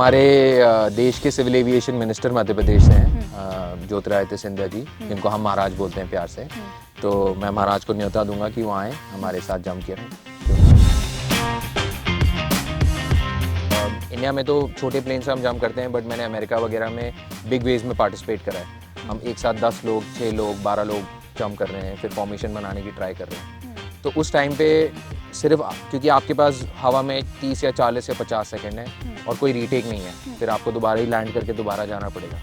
हमारे देश के civil aviation minister Madhya Pradesh से हैं ज्योतिरादित्य सिंधिया जी, जिनको हम महाराज बोलते हैं प्यार से। तो मैं महाराज को न्योता दूंगा कि वो आएँ हमारे साथ जम के रहें। इंडिया में तो छोटे प्लेन से हम जंप करते हैं, बट मैंने अमेरिका वगैरह में बिग वेव्स में पार्टिसिपेट करा है। हम एक साथ 10 लोग, 6 लोग, 12 लोग जंप कर रहे हैं, फिर फॉर्मेशन बनाने की ट्राई कर रहे हैं। तो उस टाइम पे सिर्फ क्योंकि आपके पास हवा में 30 या 40 या 50 सेकंड है और कोई रीटेक नहीं है, फिर आपको दोबारा ही लैंड करके दोबारा जाना पड़ेगा।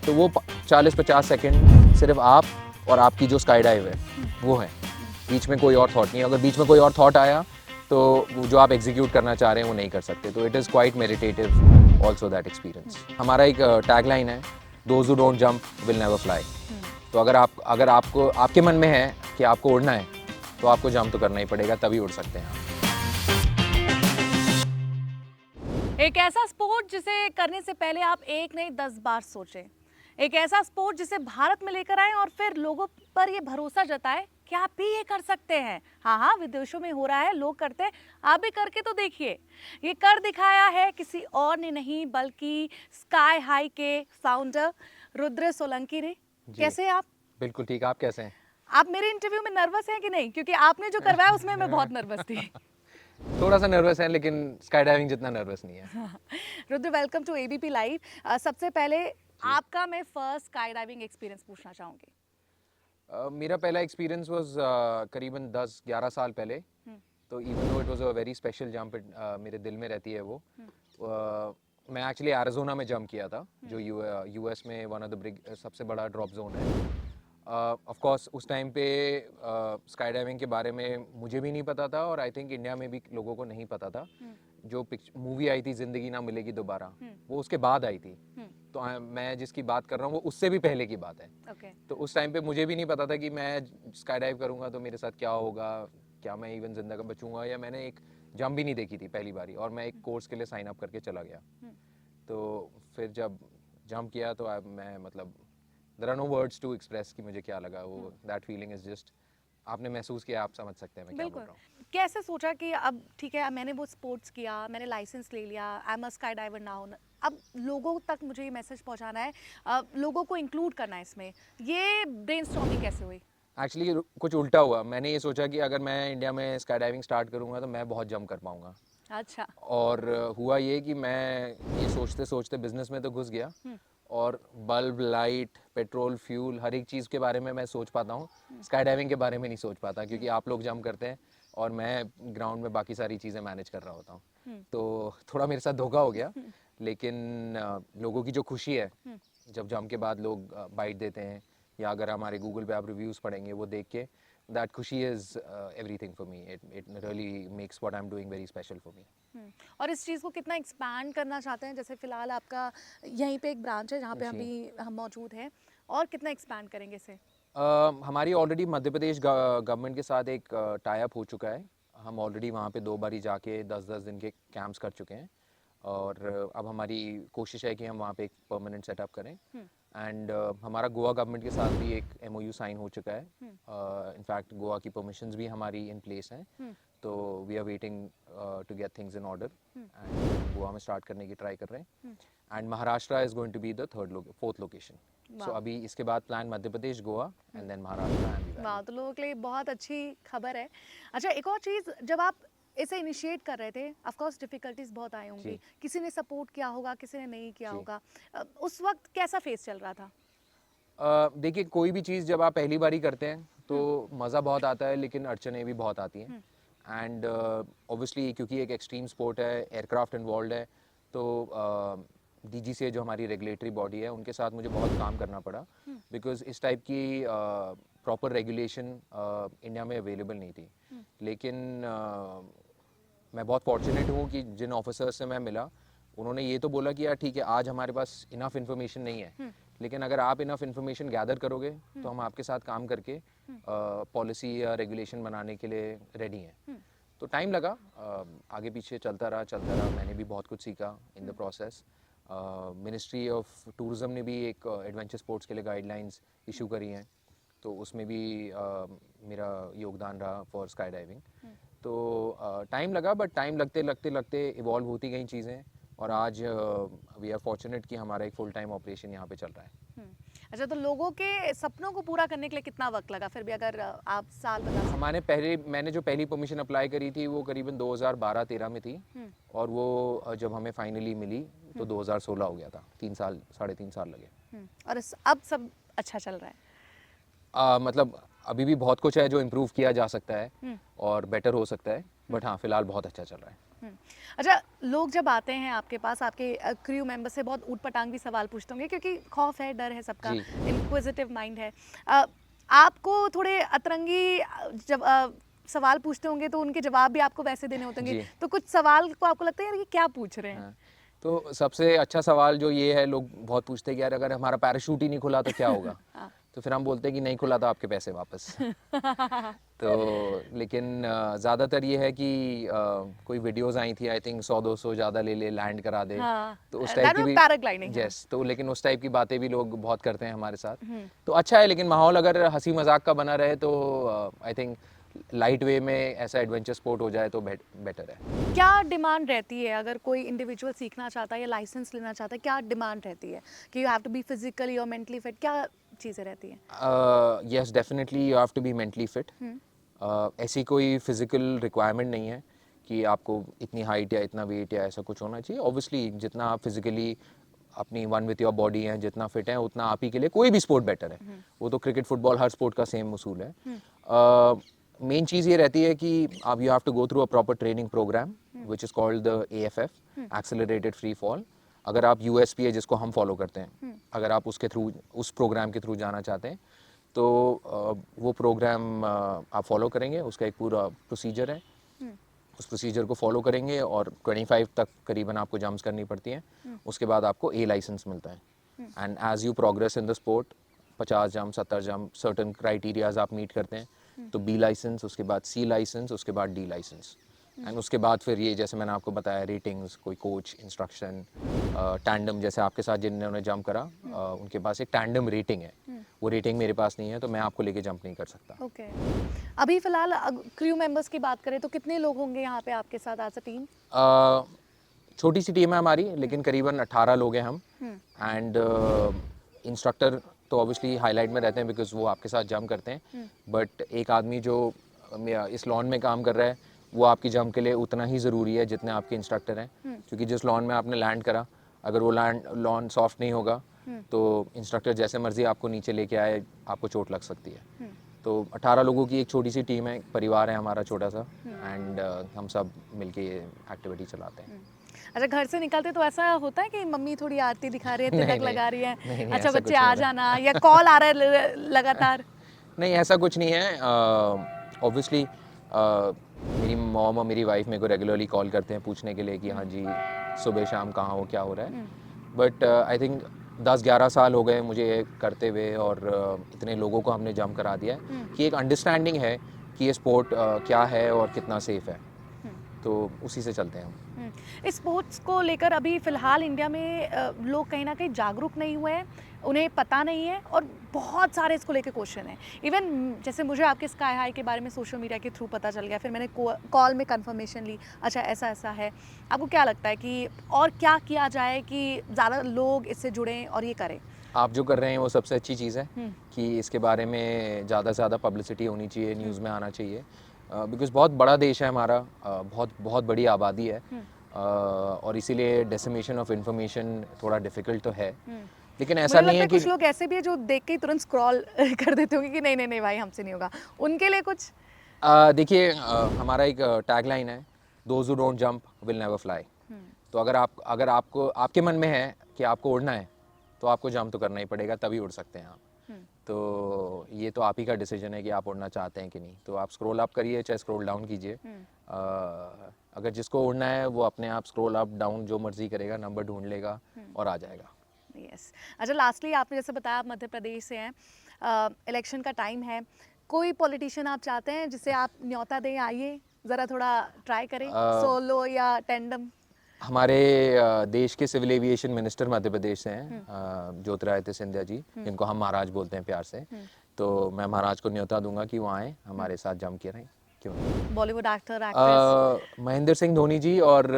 तो वो 40-50 सेकंड सिर्फ आप और आपकी जो स्काई डाइव है वो है, बीच में कोई और थॉट नहीं है। अगर बीच में कोई और थॉट आया तो वो जो आप एग्जीक्यूट करना चाह रहे हैं वो नहीं कर सकते। तो it is quite meditative also that experience. हमारा एक टैगलाइन है, those who don't jump will never fly. तो अगर आपको आपके मन में है कि आपको उड़ना है तो आपको जंप तो करना ही पड़ेगा, तभी उड़ सकते हैं आप। एक ऐसा स्पोर्ट जिसे करने से पहले आप एक नहीं 10 बार सोचें, एक ऐसा स्पोर्ट जिसे भारत में लेकर आए और फिर लोगों पर ये भरोसा जताए कि आप भी ये कर सकते हैं। हाँ, विदेशों में हो रहा है, लोग करते हैं, आप भी करके तो देखिए। ये कर दिखाया है किसी और ने नहीं बल्कि स्काई हाई के फाउंडर रुद्र सोलंकी ने। कैसे आप? बिल्कुल ठीक। आप कैसे हैं? आप मेरे इंटरव्यू में नर्वस हैं कि नहीं? क्योंकि आपने जो करवाया उसमें मैं बहुत नर्वस थी। थोड़ा सा नर्वस है, लेकिन स्काई डाइविंग जितना नर्वस नहीं है। Rudra, welcome to ABP live. सबसे पहले आपका मैं फर्स्ट स्काई डाइविंग एक्सपीरियंस पूछना चाहूँगी। मेरा पहला एक्सपीरियंस वाज करीबन 10-11 साल पहले। तो even though it was a very special jump, मेरे दिल में रहती है वो। मैं एक्चुअली एरिज़ोना में जंप किया था, जो यूएस में वन ऑफ द सबसे बड़ा ड्रॉप जोन है। ऑफ कोर्स उस टाइम पे स्काई डाइविंग के बारे में मुझे भी नहीं पता था, और आई थिंक इंडिया में भी लोगों को नहीं पता था। जो मूवी आई थी जिंदगी ना मिलेगी दोबारा, वो उसके बाद आई थी। तो मैं जिसकी बात कर रहा हूँ वो उससे भी पहले की बात है। तो उस टाइम पे मुझे भी नहीं पता था कि मैं स्काई डाइव करूँगा तो मेरे साथ क्या होगा, क्या मैं इवन जिंदा का बचूंगा, या मैंने एक जंप भी नहीं देखी थी पहली बारी, और मैं एक कोर्स के लिए साइन अप करके चला गया। तो फिर जब जंप किया तो मैं मतलब there are no words to express कि मुझे क्या लगा। वो दैट फीलिंग इज जस्ट, आपने महसूस किया, आप समझ सकते हैं मैं क्या बोल रहा हूँ। कैसे सोचा कि अब ठीक है, मैंने वो स्पोर्ट्स किया, मैंने लाइसेंस ले लिया, I am a skydiver now, अब लोगों तक मुझे ये मैसेज पहुंचाना है, लोगों को इंक्लूड करना है इसमें। ये ब्रेनस्टॉर्मिंग कैसे हुई? एक्चुअली कुछ उल्टा हुआ। मैंने ये सोचा कि अगर मैं इंडिया में स्काई डाइविंग स्टार्ट करूँगा तो मैं बहुत जंप कर पाऊँगा। अच्छा। और हुआ ये कि मैं ये सोचते सोचते बिजनेस में तो घुस गया, और बल्ब, लाइट, पेट्रोल, फ्यूल, हर एक चीज़ के बारे में मैं सोच पाता हूँ, स्काई डाइविंग के बारे में नहीं सोच पाता, क्योंकि आप लोग जंप करते हैं और मैं ग्राउंड में बाकी सारी चीज़ें मैनेज कर रहा होता हूँ। तो थोड़ा मेरे साथ धोखा हो गया। लेकिन लोगों की जो खुशी है जब जंप के बाद लोग बाइट देते हैं, या अगर हमारे गूगल पे आप रिव्यूज़ पढ़ेंगे वो देख के, दैट खुशी is everything for me. It really makes what I am doing very special for me. और इस चीज़ को कितना एक्सपैंड करना चाहते हैं? जैसे फिलहाल आपका यहीं पे एक ब्रांच है जहाँ पे हम मौजूद हैं, और कितना एक्सपैंड करेंगे इसे? हमारी ऑलरेडी मध्य प्रदेश गवर्नमेंट के साथ एक टाई अप हो चुका है। हम ऑलरेडी वहाँ पे 2 बारी जाके 10-10 दिन के कैंप्स कर चुके हैं, और अब हमारी कोशिश है कि हम वहाँ पे एक परमानेंट सेटअप करें। एंड हमारा गोवा गवर्नमेंट के साथ भी एक एमओयू साइन हो चुका है। इनफैक्ट गोवा की परमिशंस भी हमारी इन प्लेस हैं। तो we are waiting to get things in order, and Goa में स्टार्ट करने की ट्राई कर रहे हैं। And Maharashtra is going to be the fourth location. So अभी इसके बाद plan Madhya Pradesh, Goa and then Maharashtra. वाह, तो लोगों के लिए बहुत अच्छी खबर है। अच्छा, एक और चीज़, जब आप इसे इनिशिएट कर रहे थे, ऑफ कोर्स डिफिकल्टीज बहुत आई होंगी, किसी ने सपोर्ट किया होगा, किसी ने नहीं किया होगा, उस वक्त कैसा फेस चल रहा था? देखिए, कोई भी चीज़ जब आप पहली बारी करते हैं तो मज़ा बहुत आता है, लेकिन अड़चनें भी बहुत आती हैं। एंड ऑब्वियसली क्योंकि एक एक्सट्रीम स्पोर्ट है, एयरक्राफ्ट इन्वॉल्व है, तो डीजीसीए जो हमारी रेगुलेटरी बॉडी है उनके साथ मुझे बहुत काम करना पड़ा, बिकॉज इस टाइप की प्रॉपर रेगुलेशन इंडिया में अवेलेबल नहीं थी। लेकिन मैं बहुत फॉर्चुनेट हूँ कि जिन ऑफिसर्स से मैं मिला उन्होंने ये तो बोला कि यार ठीक है, आज हमारे पास इनफ इन्फॉर्मेशन नहीं है, लेकिन अगर आप इनफ इन्फॉर्मेशन गैदर करोगे तो हम आपके साथ काम करके पॉलिसी या रेगुलेशन बनाने के लिए रेडी हैं। तो टाइम लगा, आगे पीछे चलता रहा। मैंने भी बहुत कुछ सीखा in the process. Ministry of tourism ने भी एक एडवेंचर स्पोर्ट्स के लिए गाइडलाइंस इशू करी हैं, तो उसमें भी मेरा योगदान रहा फॉर स्काई डाइविंग। तो टाइम लगा, बट टाइम लगते इवॉल्व होती गई चीज़ें, और आज वी आर फॉर्चुनेट कि हमारा एक फुल टाइम ऑपरेशन यहाँ पे चल रहा है। अच्छा, तो लोगों के सपनों को पूरा करने के लिए कितना वक्त लगा फिर भी, अगर आप साल बता सकें? मैंने जो पहली परमिशन अप्लाई करी थी वो करीबन 2012-13 में थी, और वो जब हमें फाइनली मिली तो 2016 हो गया था। 3 साल, 3.5 साल लगे। और अब सब अच्छा चल रहा है? मतलब अभी भी बहुत कुछ है जो इम्प्रूव किया जा सकता है और बेटर हो सकता है, बट हाँ फिलहाल बहुत अच्छा चल रहा है। अच्छा, लोग जब आते हैं आपके पास, आपके क्रू मेंबर से बहुत ऊट पटांग भी सवाल पूछते होंगे, क्योंकि खौफ है, डर है सबका, जी। इंक्विजिटिव माइंड है। आपको थोड़े अतरंगी जब सवाल पूछते होंगे तो उनके जवाब भी आपको वैसे देने होते होंगे, जी। तो कुछ सवाल को आपको लगता है यार ये क्या पूछ रहे हैं? हाँ, तो सबसे अच्छा सवाल जो ये है, लोग बहुत पूछते हैं कि यार अगर हमारा पैराशूट ही नहीं खुला तो क्या होगा? हाँ। तो फिर हम बोलते हैं कि नहीं खुला तो आपके पैसे वापस। तो लेकिन ज़्यादातर ये है कि कोई वीडियोस आई थी, आई थिंक 100-200 ज़्यादा ले ले, लैंड करा दे, हाँ, तो उस that टाइप की was भी paragliding, हाँ। यस, तो लेकिन उस टाइप की बातें भी लोग बहुत करते हैं हमारे साथ। तो अच्छा है, लेकिन माहौल अगर हंसी मजाक का बना रहे तो आई थिंक लाइट वे में ऐसा एडवेंचर स्पोर्ट हो जाए तो बेटर है। क्या डिमांड रहती है अगर कोई इंडिविजुअल सीखना चाहता है या लाइसेंस लेना चाहता है? क्या डिमांड रहती है कि you have to be physically और मेंटली फिट? क्या चीज़ें रहती हैं? Yes, definitely you have to be mentally fit. ऐसी कोई फिजिकल रिक्वायरमेंट नहीं है कि आपको इतनी हाइट या इतना वेट या ऐसा कुछ होना चाहिए। ऑब्वियसली जितना आप फिजिकली अपनी वन विथ योर बॉडी हैं, जितना फिट हैं, उतना आप ही के लिए कोई भी स्पोर्ट बेटर है। वो तो क्रिकेट, फुटबॉल, हर स्पोर्ट का सेम उसूल है। मेन चीज़ ये रहती है कि आप you have to go through a proper training programme which is called the AFF, accelerated free fall. अगर आप USP है जिसको हम फॉलो करते हैं, अगर आप उसके थ्रू, उस प्रोग्राम के थ्रू जाना चाहते हैं तो वो प्रोग्राम आप फॉलो करेंगे। उसका एक पूरा प्रोसीजर है, उस प्रोसीजर को फॉलो करेंगे और 25 तक करीबन आपको जंप्स करनी पड़ती हैं। उसके बाद आपको A लाइसेंस मिलता है। And as you progress in the sport, 50 jump, 70 jump, certain criterias आप मीट करते हैं तो B लाइसेंस, उसके बाद C लाइसेंस, उसके बाद D लाइसेंस। एंड उसके बाद फिर ये जैसे मैंने आपको बताया, रेटिंग्स, कोई कोच, इंस्ट्रक्शन, टैंडम, जैसे आपके साथ जिन्होंने जंप करा उनके पास एक टैंडम रेटिंग है। वो रेटिंग मेरे पास नहीं है तो मैं आपको लेके जंप नहीं कर सकता। ओके। अभी फिलहाल क्रू मेंबर्स की बात करें तो कितने लोग होंगे यहाँ पे आपके साथ एज अ टीम? छोटी सी टीम है हमारी, लेकिन करीबन 18 लोग हैं हम। एंड इंस्ट्रक्टर तो ऑब्वियसली हाईलाइट में रहते हैं बिकॉज वो आपके साथ जंप करते हैं, बट एक आदमी जो इस लॉन में काम कर रहा है वो आपकी जंप के लिए उतना ही ज़रूरी है जितने आपके इंस्ट्रक्टर हैं। क्योंकि जिस लॉन में आपने लैंड करा, अगर वो लॉन सॉफ्ट नहीं होगा तो इंस्ट्रक्टर जैसे मर्जी आपको नीचे लेके आए, आपको चोट लग सकती है। तो 18 लोगों की एक छोटी सी टीम है, परिवार है हमारा छोटा सा, एंड हम सब मिलके ये एक्टिविटी चलाते हैं। अच्छा, घर से निकलते तो ऐसा होता है कि मम्मी थोड़ी आरती दिखा रही है, नहीं, तिलक नहीं, लगा रही है, नहीं, अच्छा ऐसा बच्चे कुछ आ नहीं जाना, या कॉल आ रहा है लगातार? नहीं, ऐसा कुछ नहीं है। ऑब्वियसली मेरी मॉम और मेरी वाइफ मेरे को रेगुलरली कॉल करते हैं पूछने के लिए कि हाँ जी सुबह शाम कहाँ हो, क्या हो रहा है। बट आई थिंक 10-11 साल हो गए मुझे ये करते हुए, और इतने लोगों को हमने जंप करा दिया है कि एक अंडरस्टैंडिंग है कि ये स्पोर्ट क्या है और कितना सेफ है, तो उसी से चलते हैं हम। इस स्पोर्ट्स को लेकर अभी फ़िलहाल इंडिया में लोग कहीं ना कहीं जागरूक नहीं हुए हैं, उन्हें पता नहीं है, और बहुत सारे इसको लेकर क्वेश्चन हैं। इवन जैसे मुझे आपके स्काई हाई के बारे में सोशल मीडिया के थ्रू पता चल गया, फिर मैंने कॉल में कंफर्मेशन ली, अच्छा ऐसा ऐसा है। आपको क्या लगता है कि और क्या किया जाए कि ज़्यादा लोग इससे जुड़ें और ये करें? आप जो कर रहे हैं वो सबसे अच्छी चीज़ है कि इसके बारे में ज़्यादा से ज़्यादा पब्लिसिटी होनी चाहिए, न्यूज़ में आना चाहिए, बिकॉज़ बहुत बड़ा देश है हमारा, बहुत बहुत बड़ी आबादी है, और इसीलिए डेसिमेशन ऑफ इंफॉर्मेशन थोड़ा डिफ़िकल्ट तो है। लेकिन ऐसा मुझे नहीं लगता है है कि कुछ लोग ऐसे भी है जो देख के ही तुरंत स्क्रॉल कर देते होंगे कि नहीं नहीं नहीं भाई हमसे नहीं होगा, उनके लिए कुछ? देखिए, हमारा एक टैगलाइन है, those who don't jump will never fly. तो अगर आपको आपके मन में है कि आपको उड़ना है तो आपको जंप तो करना ही पड़ेगा, तभी उड़ सकते हैं आप। तो ये तो आप ही का डिसीजन है कि आप उड़ना चाहते हैं कि नहीं। तो आप स्क्रॉल अप करिए चाहे स्क्रॉल डाउन कीजिए। अगर जिसको उड़ना है वो अपने आप स्क्रॉल अप डाउन जो मर्जी करेगा, नंबर ढूंढ लेगा और आ जाएगा। यस। अच्छा, लास्टली आपने जैसे बताया आप मध्य प्रदेश से हैं, इलेक्शन का टाइम है, कोई पॉलिटिशियन आप चाहते हैं जिसे आप न्योता दें, आइए ज़रा थोड़ा ट्राई करें, सोलो या टेंडम? हमारे देश के civil aviation minister Madhya Pradesh से हैं, ज्योतिरादित्य सिंधिया जी, जिनको हम महाराज बोलते हैं प्यार से। तो मैं महाराज को न्योता दूंगा कि वो आए हमारे साथ जंप करें। क्यों नहीं? Bollywood actor, actress? महेंद्र सिंह धोनी जी और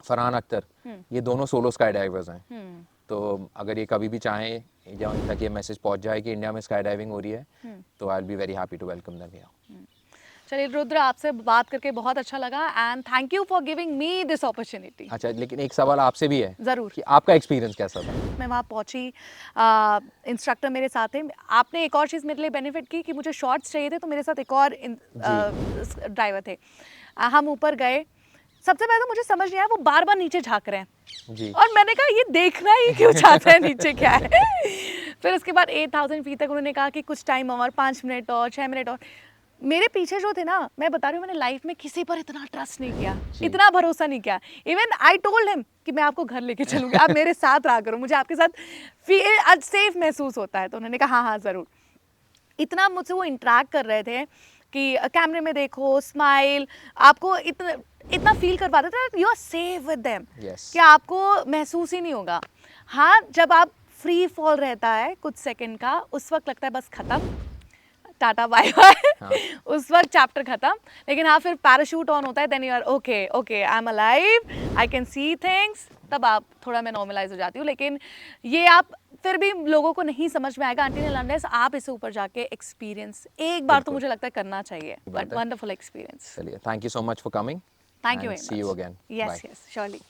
फरहान अख्तर, ये दोनों सोलो स्काई डाइवर्स हैं। तो अगर ये कभी भी चाहें या उन तक ये मैसेज पहुंच जाए कि इंडिया में स्काई डाइविंग हो रही है, तो I will be very happy to welcome them here. चलिए रुद्र, आपसे बात करके बहुत अच्छा लगा and thank you for giving me this opportunity. अच्छा, लेकिन एक सवाल आपसे भी है ज़रूर। कि आपका एक्सपीरियंस कैसा था? मैं वहाँ पहुँची, इंस्ट्रक्टर मेरे साथ थे। आपने एक और चीज़ मेरे लिए बेनिफिट की कि मुझे शॉर्ट्स चाहिए थे, तो मेरे साथ एक और ड्राइवर थे। हम ऊपर गए, सबसे पहले तो मुझे समझ नहीं आया, वो बार बार नीचे झांक रहे हैं जी। और मैंने कहा ये देखना ही क्यों चाहते हैं नीचे क्या है। फिर उसके बाद 8000 फीट तक उन्होंने कहा कि कुछ टाइम और 5 मिनट और 6 मिनट और। मेरे पीछे जो थे ना, मैं बता रही हूँ, मैंने लाइफ में किसी पर इतना ट्रस्ट नहीं किया, इतना भरोसा नहीं किया। इवन आई टोल्ड हिम कि मैं आपको घर लेके चलूँगी, आप मेरे साथ रहा करो, मुझे आपके साथ फील सेफ महसूस होता है। तो उन्होंने कहा हाँ हाँ ज़रूर। इतना मुझसे वो इंटरेक्ट कर रहे थे कि कैमरे में देखो, स्माइल, आपको इतना फील करवाते थे you are safe with them, कि आपको महसूस ही नहीं होगा। हाँ, जब आप फ्री फॉल रहता है कुछ सेकंड का, उस वक्त लगता है बस खत्म, टाटा बाय बाय, उस वक्त चैप्टर खत्म। लेकिन हाँ, फिर पैराशूट ऑन होता है, then you are okay okay, I am alive, I can see things, तब आप थोड़ा मैं नॉर्मलाइज हो जाती हूँ। लेकिन ये आप फिर भी लोगों को नहीं समझ में आएगा अंटिल अनलेस आप इसे ऊपर जाके एक्सपीरियंस एक बार तो मुझे लगता है करना चाहिए। But wonderful experience. चलिए, thank you so much for coming. Thank you very much. See you again. Yes yes, surely.